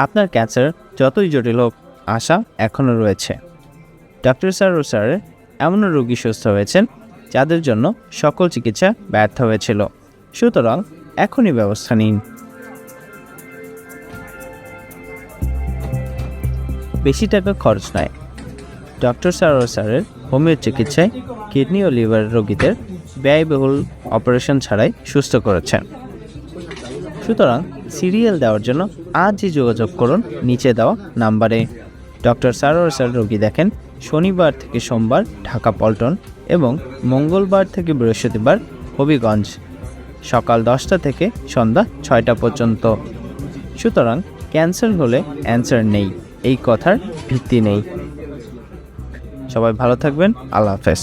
আপনার ক্যান্সার যতই জটিল হোক, আশা এখনও রয়েছে। ডক্টর সারোয়ার স্যারের এমনও রোগী সুস্থ হয়েছেন যাদের জন্য সকল চিকিৎসা ব্যর্থ হয়েছিল। সুতরাং এখনই ব্যবস্থা নিন। বেশি টাকা খরচ নয়। ডক্টর সারোয়ার স্যারের হোমিও চিকিৎসায় কিডনি ও লিভার রোগীদের ব্যয়বহুল অপারেশন ছাড়াই সুস্থ করেছেন। সুতরাং সিরিয়াল দেওয়ার জন্য আজই যোগাযোগ করুন নিচে দেওয়া নাম্বারে। ডক্টর সারোয়ার স্যার রোগী দেখেন শনিবার থেকে সোমবার ঢাকা পল্টন এবং মঙ্গলবার থেকে বৃহস্পতিবার হবিগঞ্জ, সকাল 10টা থেকে সন্ধ্যা 6টা পর্যন্ত। সুতরাং ক্যান্সার হলে অ্যান্সার নেই, এই কথার ভিত্তি নেই। সবাই ভালো থাকবেন। আল্লাহ হাফেজ।